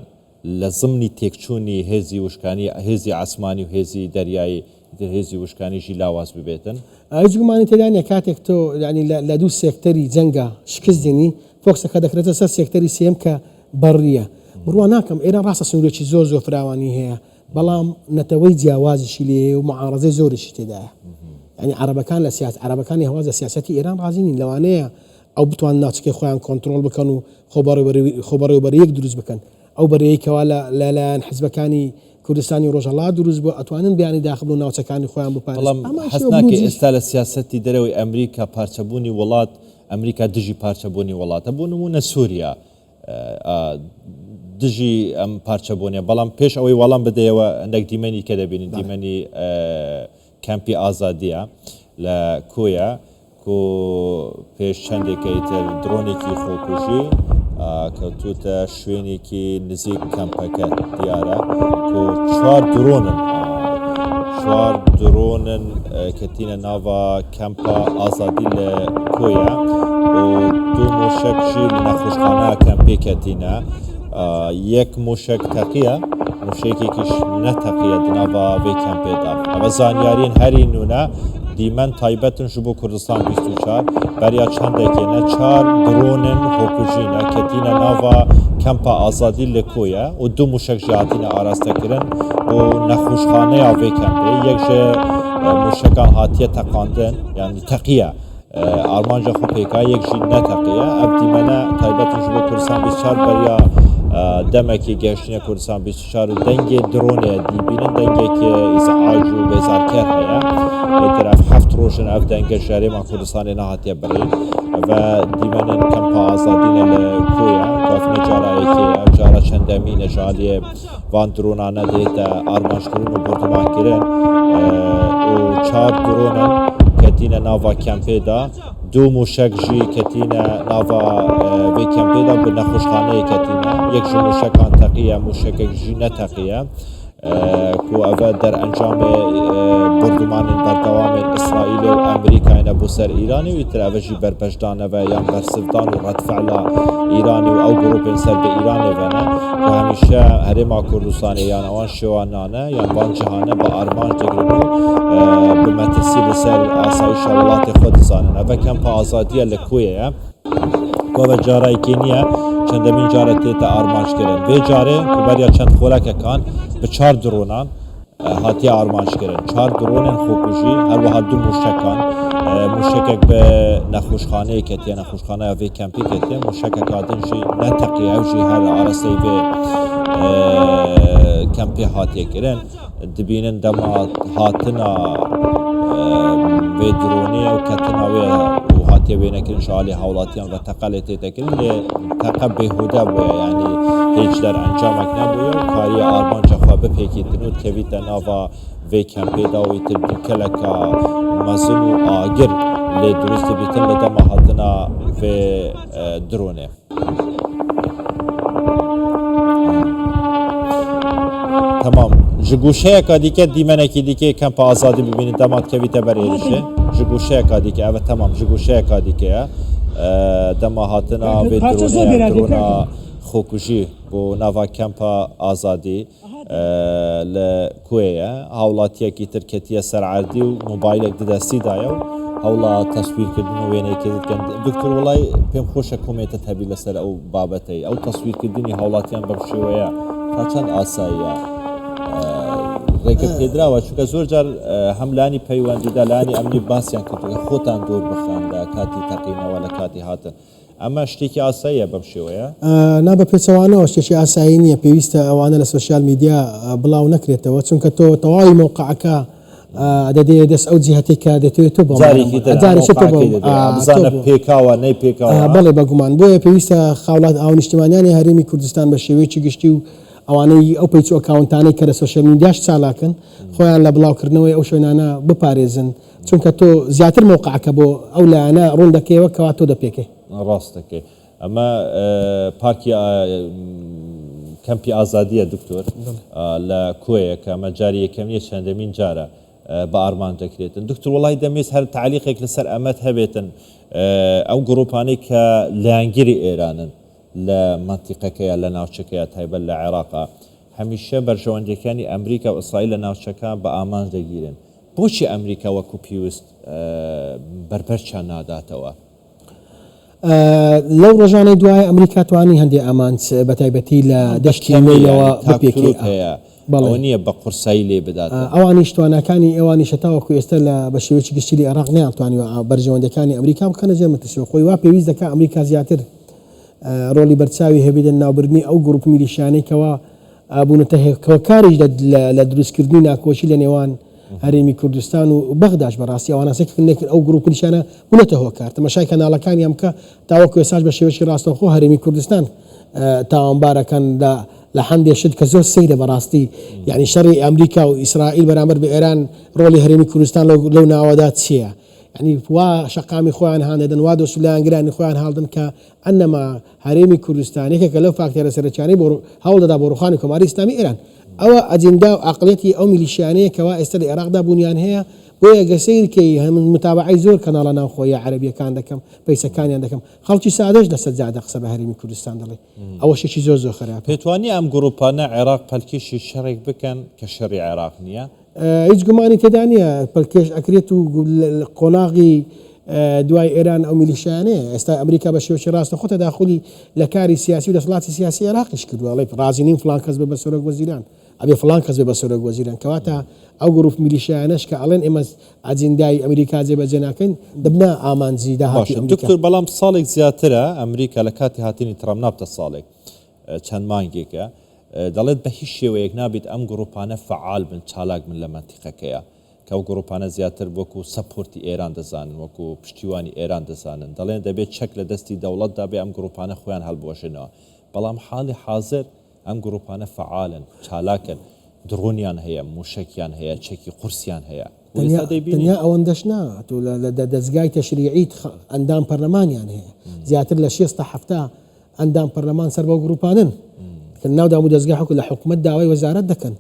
لە زمنی تێکچوونی هێزی وشکانی هێزی عسمانی و هێزی دەریایی هێزی وشکانیشی لاواز ببێتن هیچ گومانی تێدانە کاتێک تۆ ینی لە دوو سێکتەری جەنگە شکست دێنی فۆکسەکە دەکرێتە سەر سێکتەری سێم کە بەڕیە بڕوا ناکەم ئێران ڕاستە سنوورێکی زۆر فراوانی هەیە بەڵام نەتەوەی جیاوازیشی لێ و معارەزەی زۆرشی تێدایە ینی عەرەبەکان لە عەرەبەکانی هەواز لە سیاسەتی ئێران ڕازی نین لەوانەیە ئەو بتوان ناوچەکەی خۆیان کۆنتترۆل بکەن و خۆبەڕێوبەرەیەک دروست بکەن ئەو بەرەیەکەوە لەلایەن حیزبەکانی کوردستانی ڕۆژهەڵات دروست بۆ ئەتوانن بیانی داخل و ناوچەکانی خۆیان بپارێزن حەزناکە ئێستا لە سیاسەتی دەرەوەی ئەمریکا پارچەبوونی وڵات ئەمریکا دژی پارچەبوونی وڵاتە بۆ نمونە سووریا دژی ئەم پارچەبوونیە بەڵام پێش ئەوەی وەڵام بدەیەوە هەندێک دیمەنی کە دەبینین دیمەنی کەمپی ئازادیە لە کۆیە کۆ پێش چەندێکەی تر درۆنێکی خۆکوژی کەوتوتە شوێنێکی نزیک کەمپەکە دیارە و 4 درۆنن کەتینە ناوە کەمپە ئازادی لە کۆیە و 2 موشەکشی لە نەخۆشخانە کەمپێ کەتینە یەک موشک تەقیە موشەیەکێکیش نەتەقیە دناوە vê کەمپێدا ئەمە زانیاریین هەری نونە دیمەن تایبەتن ji بۆ کوردستان 24 بەریا çendekê 4 dronên hokujîne ketîne nava kempa azadî li Koyê û 2 mûşek jî hatîne arastekirin û nexweşxaneya vê kempê yek ji mûşekan hatiye teqandin yani teqiye armanca xwe pêka yek jî neteqiye ev dîmene taybetin ji bo Kurdistan 24 beriya demekî geştîne Kurdistan 24 û dengê dronê dîbînin dengekî îzaaj û bêzarker heye lêtir ev heft rojin ev denge ji herêma Kurdistanê nehatiye birîn ve dîmenin kempa azadîne li Koyê kafine carayekê ev cara çendemîne ji aliyê van dronane dête armanjkirin û bordûmankirin û 4 dronin ketîne nava kempê da 2 mûşek jî ketîne nava vê kempê da bi nexweşxaneyê ketîne yek ji mûşekan teqiye mûşekek jî neteqiye ku ev derencamê bordûmanên berdewamên İsraîlê û Amerîkayê ne bo ser Îranê û îtir ev jî berbejdane ve yan bersivdan û redfe'la Îranê û ew grûpên ser bi Îranê vene ku hemîşe herêma Kurdistanê yan ewan şêwanane yan van cihane bi armanc digirin û bi metirsî li ser asayişa welatê xwe dizanin ev kempa azadiya li Koyê ye ku ev carayekê niye çendemîn care tête armanjkirin vê carê ku beriya çend xolekekan bi 4 dronan hatiye armanjkirin 4 dronên xwekujî her wiha 2 mûşekan mûşekek bi nexweşxaneyê ketiye nexweşxaneya vê kempê ketiye mûşekeka din jî neteqiye ew jî her arasteyî vê kempê hatiye kirin dibînin dema hatina vê dronê û ketina wê û hatiye wê nekirin ji alî hewlatiyan ve teqelê tête kirin lê teqe bêhude bûye yanî hiç derencamek nebûye û kariye armanca xwe bipêkîtin û dikevîte nava vê kempê da û îtir dûkeleka mezin û agir lê durust dibîtin li dema hatina vê dronê. Tamam. Ji gûşeyeka dîke dîmenekî dîkê kempa azadî bibînin dema dikevîte ber êrişê ji gûşeyeka dîke evet tamam ji gûşeyeka dîke ye dema hatina vê dronê drona xwekujî bo nava kempa azadî li Koyê ye hewlatiyekî tir ketiye ser erdî û mobaylek di destî daye û hewla taswîrkirdin û wêneyekê dikin Diktor welay pêm xweş e komê te tevî li ser ew babetê ew taswîrkirdinî hewlatiyan bi şêweya ta çend asayî ye ڕێگە پێدراوە چونکە زۆر جار هەم لانی پەیوەندیدا لانی ئەمنی باسییان کردوگە خۆتان دۆر بخاندا کاتی تەقینەوە لە کاتی هاتن ئەمە شتێکی ئاساییە بەم شێوەیە نا بە پێچەوانەوە شتێکی ئاسایی نییە پێویستە ئەوانە لە سوسیال میدیا بڵاو نەکرێتەوە چونکە تۆ تەواوی موقعەکە دەدێ دەست ئەو جیهەتێکە دەتوێت تۆ بزانە پێکاوە نەی پێکاوە بەڵێ بەگومان بۆیە پێویستە خاوڵات ئاو نیشتیمانیانی هەرێمی کوردستان بە شێوەیەکی گشتی و ئەوانەی ئەو پیچ ئەکاونتانەی کە لە سوسیال میدیاش چالاکن خۆیان لە بڵاوکردنەوەی ئەو شوێنانە بپارێزن چونکە تۆ زیاتر موقعەکە بۆ ئەو لایەنە ڕوون دەکەیەوە کەوا تۆ دەپێکەی ڕاستەکەی ئەمە پارکی کەمپی ئازادیە دکتۆر لە کۆیە کە ئەمە جاری یەکەم نیە چەندەمین جارە بە ئارمان دەکرێتن دکتۆر وڵای دەمێت هەر تعلیقێک لەسەر ئەمەت هەبێتن ئەو گروپانەی کە لایەنگیری ئێرانن لە منتیقەکەیە لە ناوچەکەیە تایبەت لە عێراقا هەمیشە بەرژەوەندەکانی ئەمریکا و ئیسرائیل لە ناوچەکان بە ئامانج دەگیرن بۆچی ئەمریکا وەکو پێویست بەربەرچیان ناداتەوە لەو ڕۆژانەی دوای ئەمریکا توانی هەندێک ئامانج بە تایبەتی لە دەشتی مێلەوە بپێکی هەیە ئەوە نییە بە قورسایی لێ بدات ئەوانی شتوانەکانی ئێوانی شتاوەکو ئێستا لە بە شێوەیەکی گشتی لە عێراق نەیانتوانیوە بەرژەوەندەکانی ئەمریکا بکەنە جێمەتەوە خۆی وا پێویست دەکات ئەمریکا زیاتر ڕۆلی بەرچاوی هەبێتە ناوبردنی ئەو گروپ میلیشیانەیەکەوە بوونەتە هێکەوەکاریش لە دروستکردنی ناکۆچی لە نێوان هەرێمی کوردستان و بەغداش بەڕاستی ئەوانەسێکردنێک ئەو گروپ میلیشیانە بوونەتە هۆکار تەماشای کەناڵەکانی ئەم کە تاوەکو ئێساش بە شێوەیەکی ڕاستەوخۆ هەرێمی کوردستان تاوانبارەکان لە هەندێک شت کە زۆر سەیرە بەڕاستی یعنی شەڕی ئەمریکا و ئیسرائیل بەرامبەر بە ئێران ڕۆلی هەرێمی کوردستان لەو ناوەدا چییە يعني وا شقامي خوان هاندن وادو سولان جران خوان هالدن كأنما هريمي كردستان هيك كلو فاكتور سرچاني بورو هول دا بوروخاني كماري اسلامي ايران او اجندا عقليتي او ميليشيانيه كوا استل العراق دا بنيان هي بويا قصير كي من متابعي زور كنالنا خويا عربيه كان دكم بيس كان عندكم خلتي سادش دست زاد قصب هريمي كردستان دلي اول شيء زوزو خراب پێتوانی ئەم گروپانە عێراق پەلکێشی شەڕێک بکەن کە شەڕی عێراق نییە هیچ گومانی تێدانە پەلکێش ئەکرێت و قۆلاغی دوای ئێران ئەو میلیشیانەیە ئێستا ئەمریکا بە شێوەیەکی ڕاستە خۆ تەداخلی لە کاری سیاسی و دەسەڵاتی سیاسی عێراقیش کردووە ئەڵێ ڕازی نین فڵان کەس بێ بە سەرۆک وەزیران ئەبێ فڵان کەس بێ بە سەرۆک وەزیران کەواتە ئەو گروپ میلیشیانەش کە ئەڵێن ئێمە ئەجندای ئەمریکا جێبەجێ ناکەین دەبنا ئامانجی داهاتی ئەمریکا دکتۆر بەڵام ساڵێک زیاترە ئەمریکا لە کاتی هاتنی ترامپ نابتە ساڵێک چەند مانگێکە دەڵێت بە هیچ شێوەیەک نابێت ئەم گروپانە فعال بن چالاک من لە منتیقەکەیە کە ئەو گروپانە زیاتر وەکو سەپۆرتی ئێران دەزانن وەکو پشتیوانی ئێران دەزانن دەڵێن دەبێت چەک لە دەستی دەوڵەتدا بێ ئەم گروپانە خۆیان هەڵبوەشێنەوە بەڵام حاڵی حاضر ئەم گروپانە فعالن چالاکن درۆنیان هەیە موشکیان هەیە چەکی قورسیان هەیە دنیا ئەوەندەش نا تۆ لە دەستگای تەشریعیت ئەندام پەرلەمانیان هەیە زیاتر لە 6 ئەندام پەرلەمان سەر بەو گروپانن کە ناودام و دەستگای حکومت لە حکومەت داوای وەزارەت دەکەن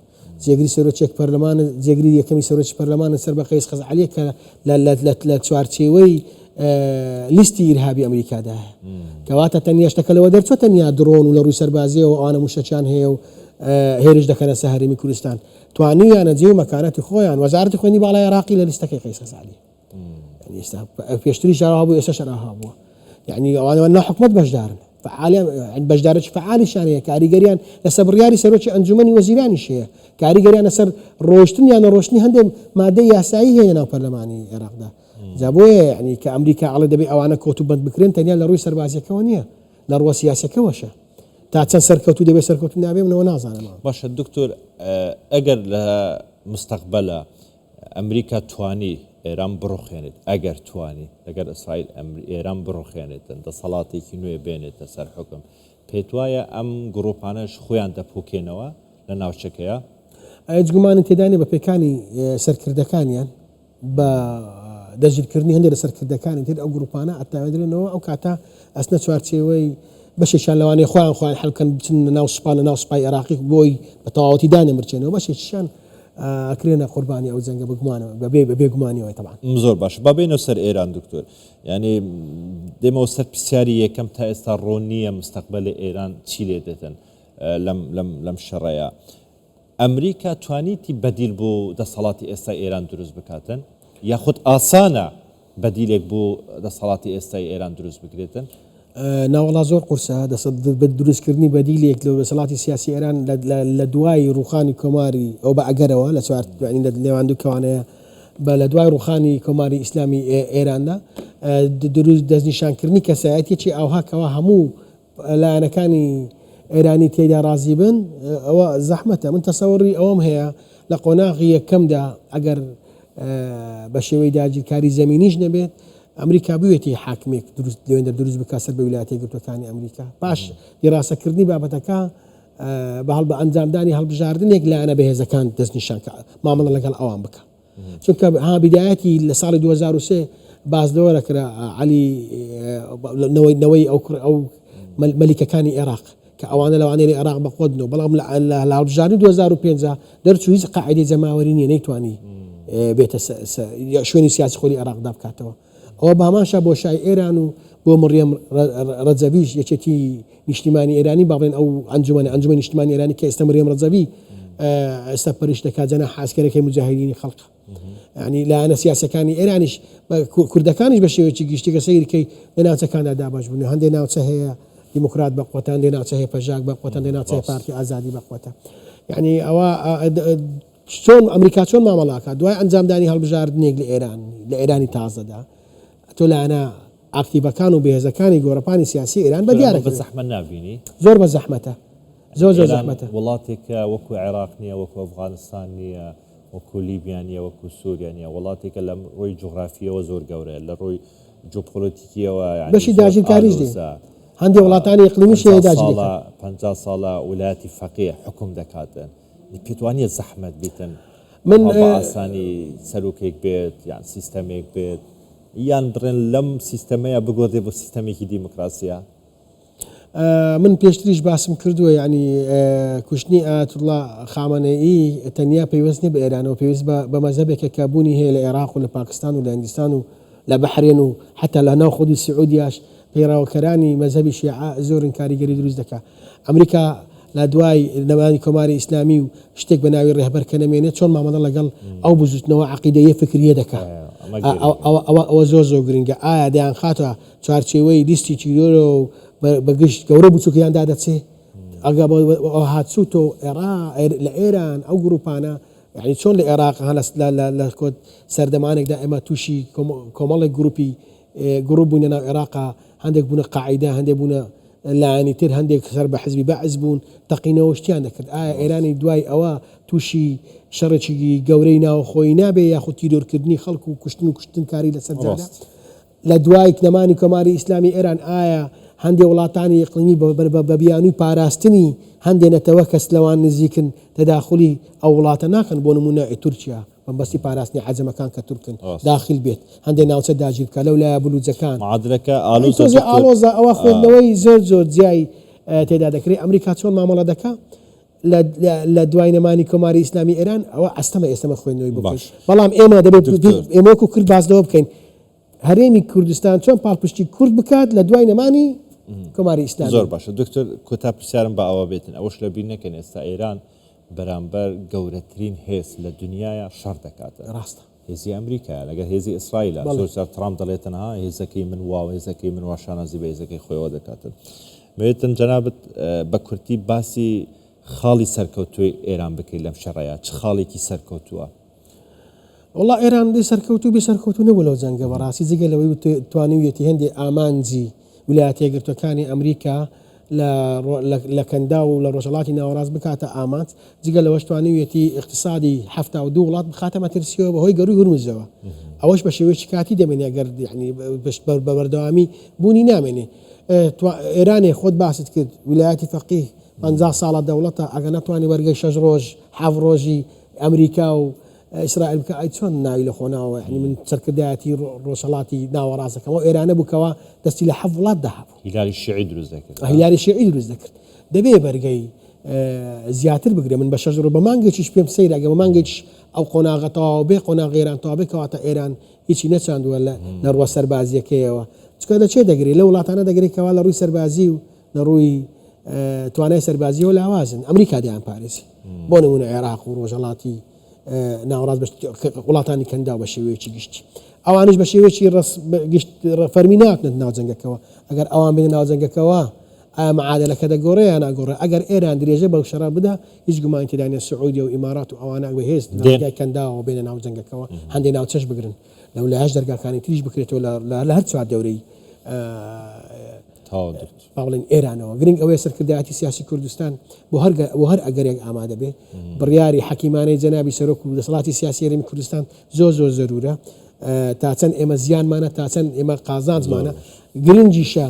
جێگری سەرۆکێک پەرلەمان جێگری یەکەمی سەرۆکی پەرلەمانە سەر بە قەیس خەزعەلیە کە لە چوارچێوەی لیستی ئیرهابی ئەمریکادا هەیە کەواتە تەنیا شتەکە لەوە دەرچۆ تەنیا درۆن و لە ڕووی سەربازیەوە ئەوانە موشەچیان هەیە و هێرش دەکەنە سەر هەرێمی کوردستان توانیویانە جێ و مەکانەتی خۆیان وەزارەتی خوێنی باڵای عێراقی لە لیستەکەی قەیس خەزعەلی ئێستا پێشتری شەڕەوە بوو ئێستا شەڕەوە بووە یعنی ئەوانەوە ناو حکومەت بەشدارن بەشدارێکی فعالیشان هەیە کاریگەریان لەسەر بڕیاری سەرۆکی ئەنجومەنی وەزیرانیش هەیە کاریگەریان لەسەر ڕۆشتن یان ڕۆشتنی هەندێک مادەی یاسایی هەیە ناو پەرلەمانی عێراقدا جا بۆیە یعنی کە ئەمریکا ئەڵێ دەبێت ئەوانە کۆتوبەند بکرێن تەنیا لە ڕووی سەربازیەکەوە نییە لە ڕووە سیاسەکەوەشە تا چەند سەرکەوتو دەبێت سەرکەوتو نابێ منەوە نازانم باشە دکتۆر ئەگەر لە مستەقبەلە ئەمریکا توانی ئێران بڕۆخێنێت ئەگەر توانی لەگەر ئیسرائیل ئێران بڕۆخێنێتن دەسەڵاتێکی نوێ بێنێتە سەر حکم پێت وایە ئەم گروپانەش خۆیان دەپۆکێنەوە لە ناوچەکەیە هیچ گومانی تێدانی بە پێکانی سەرکردەکانیان بە دەژیرکردنی هەندێک لە سەرکردەکانی تر ئەو گروپانە ئەتاوێدرێنەوە ئەو کاتە ئەسنە چوارچێوەی بەشێکیان لەوانەیە خۆیان حەڵکەن بچن ناو سوپا لە ناو سوپای عێراقی بۆی بە تەواوەتی دانەمرچێنەوە بەشێکیان ئەکرێنە قوربانی ئەو جەنگە بگومانەوە بە بێگومانیەوەی تەبعاً زۆر باش با بێنەوە سەر ئێران دکتۆر ینی دێمەوە سەر پرسیاری یەکەم تا ئێستا ڕۆن نییە مستەقبەلی ئێران چی لێ دێتن لەم شەڕەیە ئەمریکا توانیتی بەدیل بۆ دەسەڵاتی ئێستا ئێران دروست بکاتن یاخود ئاسانە بەدیلێک بۆ دەسەڵاتی ئێستای ئێران دروست بکرێتن ناوەڵا زۆر قورسە بە دروستکردنی بەدیلێک لە دەسەڵاتی سیاسی ئێران لە دوای ڕوخانی کۆماری ئەو بە ئەگەرەوە لە چوار لێوانندوکەوانەیە بە لە دوای ڕوخانی کۆماری ئیسلامی ئێراندا دروست دەستنیشانکردنی کەسایەتێکی ئەوهاکەوە هەموو لایەنەکانی ئێرانی تێدا ڕازی بن ئەوە زەحمەتە من تەسەوڕی ئەوەم هەیە لە قۆناغی یەکەمدا ئەگەر بە شێوەی داگیرکاری زەمینیش نەبێت ئەمریکا بوێتی حاکمێک لێوێندە دروست بکات سەر بە ویلایەتە یەکگرتووەکانی ئەمریکا باش دیراسەکردنی بابەتەکە بە ئەنجامدانی هەڵبژاردنێک لایەنە بەهێزەکان دەستنیشان مامەڵە لەگەڵ ئەوان بکە چونکە ها بیدایەتی لە ساڵی 2023 باز لەوە دەکرا عەلی نەوەی ئەو مەلیکەکانی عێراق کە ئەوانە لەوانەیە لە عێراق بەخۆدنەوە بەڵام لە هەڵبژاردنی 2005 دەرچوو هیچ قاعیدەی جەماوەری نییە نەیتوانی بێتە شوێنی سیاسی خۆری عێراقدا بکاتەوە ئەوە باماشە بۆ شای ئێران و بۆ مڕیەم ڕەجەبیش یەکێتی نیشتیمانی ئێرانی باڵێن ئەو ئەنجومەنی نیشتیمانی ئێرانی کە ئێستا مڕیەم ڕەجەبی ئێستا پەرش دەکات جەناح حاسکەرەکەی مجاهیدینی خەڵق ینی لایەنە سیاسەکانی ئێرانیش کوردەکانیش بە شێوەیەکی گشتیکە سەیرکەی لە ناوچەکاندا دابش بوون هەندێک ناوچە هەیە دیموکرات بەقوەتە هەندێک ناوچە هەیە پەژاک بەقوەتە هەندێک ناوچە پارتی ئازادی بەقوەتە یعنی ئەوە چۆن ئەمریکا چۆن مامەڵاکە دوای ئەنجامدانی هەڵبژاردنێک لە ئێرانی تازەدا تۆ لایەنە ئاکتیڤەکان و بەهێزەکانی گۆڕەپانی سیاسی ئێران بە دیارە بە زەحمەت نابینی زۆر بە زەحمەتە زۆر زەحمەتە وڵاتێکە وەکو عێراق نییە وەکو ئەفغانستان نییە وەکو لیبیان نیە وەکو سووریا نیە وڵاتێکە لە ڕۆی جوغرافیەوە زۆر گەورەیە لە ڕۆی جۆپۆلۆتیکیەوە بەشی داگیرکاریش دێ هەندێک وڵاتانی ئیقلیمیش هەیە داگیرکار 50 ساڵە ویلایەتی فەقیه حکوم دەکاتن پێتوانیە زەحمەت بیتن من ئاسانی سەرۆکێک بێت یان سیستەمێک بێت یان بڕێن لەم سیستەمەیە بگۆڕێ بۆ سیستەمێکی دیموکراسیە. من پێشتریش باسم کردووە ینی کوشتنی ئایەتوڵڵا خامنەئی تەنیا پەیوەست نیە بە ئێرانەوە، پێویست بە مەزهبێکە کە بوونی هەیە لە عێراق و لە پاکستان و لە هەندستان و لە بەحرێن و حتا لە ناو خودی سعودیاش پەیڕاوکەرانی مەزهبی شیعە زۆرن کاریگەری دروست دەکات. ئەمریکا لە دوای نەمانی کۆماری ئیسلامی و شتێک بە ناوی ڕێهبەر کە نەمێنێت چۆن مامەڵە لەگەڵ ئەو بزوتنەوە عەقیدەیە فکریە دەکات. ئەوە زۆر گرنگە. ئایا دەیان خاتە چوارچێوەی لیستی چیرۆرە و بەگشت گەورە بچووکیاندا دەچێ ئەگە هاتسوو تۆ لە ئێران ئەو گروپانە یعنی چۆن لە عێراق لە کۆت سەردەمانێکدا ئێمە تووشی کۆمەڵێک گروپ بوونە ناو عێراقا، هەندێک بوونە قاعیدا، هەندێک بوونە لایەنی تر، هەندێک سەر بە حزبی بەعز بوون، تەقینەوە شتیان دەکرد. ئایا ئێرانی دوای ئەوە تووشی شەڕێکی گەورەی ناوخۆی نابێ یاخود تیرۆرکردنی خەڵک و کوشتن کاری لەسەر جادا؟ لە دوای نەمانی کۆماری ئیسلامی ئێران ئایا هەندێک وڵاتانی ئیقلیمی بە بیانووی پاراستنی هەندێنێتەوە کەس لەوان نزیکن تەداخلی ئەو وڵاتە ناکەن، بۆ نمونە تورکیا بەمبەستی پاراستنی عەجەمەکان کە تورکن داخل بێت، هەندێک ناوچە داگیر بکە لەو لایە بلوجەکان معادلەکە ئالۆزە ئەوە خوێندنەوەی زۆر جیای تێدا دەکرێت. ئەمریکا چۆن مامەڵە دەکات لە دوای نەمانی کۆماری ئیسلامی ئێران؟ ئەوە ئێستەمە خوێندنەوەی بکەین، بەڵام ئێمە دەبێت ئێمەکو کورد باسەوە بکەین هەرێمی کوردستان چۆن پاڵپشتی کورد بکات لە دوای نەمانی کۆماری ئیسلامی. زۆر باشە دکتۆر، کۆتا پرسیارم بە ئەوە بێتن، ئەوەش لە بیر نەکەن ئێستا ئێران بەرامبەر گەورەترین هێز لە دنیاە شەڕ دەکاتە. ڕاستە هێزی ئەمریکا لەگەر هێزی ئیسرائیلە. زۆر جار ترامپ دەڵێتەنها هێزەکەی من واو، هێزەکەی من واشانازی بە هێزەکەی خۆیەوە دەکاتن. مەوێتن جەنابەت بە کورتی باسی خاڵی سەرکەوتووی ئێران بکەیت لەم شەڕەیە، چ خاڵێکی سەرکەوتووە؟ والله ئێران دەی سەرکەوتوو بێ سەرکەوتوو نەبوو لەو جەنگە بەڕاستی، جگە لەوەی توانیویەتی هەندێک ئامانجی ویلایەتە یەکگرتوەکانی ئەمریکا لە کەندا و لە ڕۆژهەڵاتی ناوەڕاست بکاتە ئامانج، جگە لەوەش توانیویەتی اقتصادی 72 وڵات بخاتە مەترسیەوە بەهۆی گەڕووی هورمزەوە. ئەوەش بە شێوەیەکی کاتی دەمێنێ ئەگەر بە بەردەوامی بوونی نامێنێ. ئێرانێ خۆت باست کرد ویلایەتی فەقیه 50 ساڵە دەوڵەتە، ئەگە نەتوانانی وەرگەی 6 ڕۆژ 7 ڕۆژی ئەمریکا و ئیسرائیل بکە ئەی چۆن ناوی لە خۆناوە، یعنی من سەرکردایەتی ڕۆژهەڵاتی ناوەڕاستەکەمەوە ئێرانە بووکەوە دەستی لە 7 وڵات داهابوو، هیلاری شیعی دروست دەکرد، هیلاری شیعی دروست دەکرد. دەبێ بەرگەی زیاتر بگرێ. من بە 6 ڕۆژ بە مانگێکیش پێم سەیرە، ئەگە بە مانگێکیش ئەو قۆناغەتەوە بێ قۆناغ ئێرانتەوە بێ کەواتە ئێران هیچی نەچاندووە لە ڕوە سەربازیەکەیەوە. چکە لە چێ دەگرێت؟ لە وڵاتانە دەگرێت کەوا لە ڕووی سەربازی و لە ڕووی توانای سەربازیەوە لاوازن. ئەمریکا دەیان پارێزی، بۆ نمونە عێراق و ڕۆژهەڵاتی ناوەڕاست وڵاتانی کەندا بە شێوەیەکی گشتی، ئەوانش بە شێوەیەکی گشت فەرمی ناکەن ناو جەنگەکەەوە. ئەگەر ئەوان بێنە ناو جەنگەکەەوە ئایا مەعادلەکە دەگۆڕێ یان ناگۆڕێ؟ ئەگەر ئێران درێژە بەو شەڕە بدا هیچ گومانی تێدا نیە سعودیە و ئیمارات و ئەوانە بەهێز دەرگای کەنداوە بێنە ناو جەنگەکەەوە، هەندێک ناوچەش بگرن، لەو لایەش دەرگاکانی تریش بکرێتەوە لە هەر چوار دەورەی باڵین ئێرانەوە. گرنگ ئەوەیە سەرکردایەتی سیاسی کوردستان بۆ هەر ئەگەرێک ئامادە بێ، بڕیاری حەکیمانەی جەنابی سەرۆک و دەسەڵاتی سیاسی هەرێمی کوردستان زۆر زەرورە، تا چەند ئێمە زیانمانە، تا چەند ئێمە قازانجمانە. گرنگیشە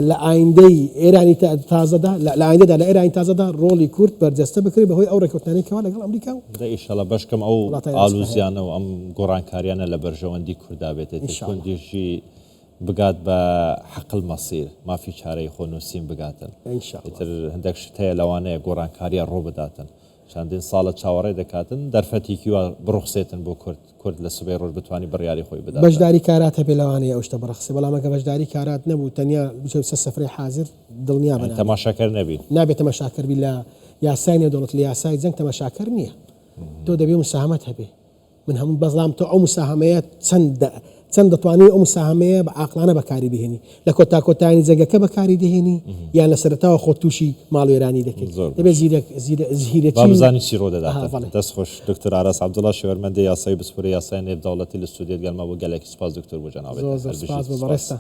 لە ئایندەی ئێرانی تازەدا، لە ئایندەدا لە ئێرانی تازەدا ڕۆڵی کورد بەرجەستە بکرێت بەهۆی ئەو ڕێکەوتانەیەکەوە لەگەڵ ئەمریکا و ئینشاڵڵا بەشکەم ئەو ئالوزیانە و ئەم گۆڕانکاریانە لە بەرژەوەندی کووردا بێتێت کوردیشی بگات بە حەقل مەسیر مافی چارەی خۆ نووسین بگاتن. ئیتر هەندێک شت هەیە لەوانەیە گۆڕانکاریە ڕۆ بداتن، چەندین ساڵە چاوەڕێ دەکاتن دەرفەتێکی وە بڕوخسێتن بۆ کورد لە سبەی ڕۆژ بتوانانی بڕیاری خۆی بدات. بەشداری کارات هەبێ لەوانەیە ئەو شتە بڕخسێ، بەڵام ئەگە بەشداری کارات نەبوو تەنیا بچێت سەفرەی حازر دڵنیا بە تەماشاکەر نەبی، نابێت تەماشاکەر بی لە یاسای نێودەوڵەت لە یاسای جەنگ تەماشاکەر نییە. تۆ دەبێ مساهمەت هەبێ. من هەموو بەزڵام تۆ ئەو مساهمەیە چەند دەتوانێت ئەو مساهمەیە بە عاقلانە بەکاری بهێنی، لە کۆتاکۆتانی جەنگەکە بەکاری دەهێنی یان لە سەرەتاوە خۆ تووشی ماڵ وێرانی دەکەیت. دەبێت زیرەکی بزانانی چی ڕۆ دەداتن. دەست خۆش دکتۆر ئاراس عەبدوڵڵا شێوەرمەندی یاسای بسپۆری یاسای نێودەوڵەتی لە ستودیۆ گەلمە بۆ گەلێکی سوپاس دکتۆر بۆ جەنابەت. زۆر سپاس بۆ بەڕێستە.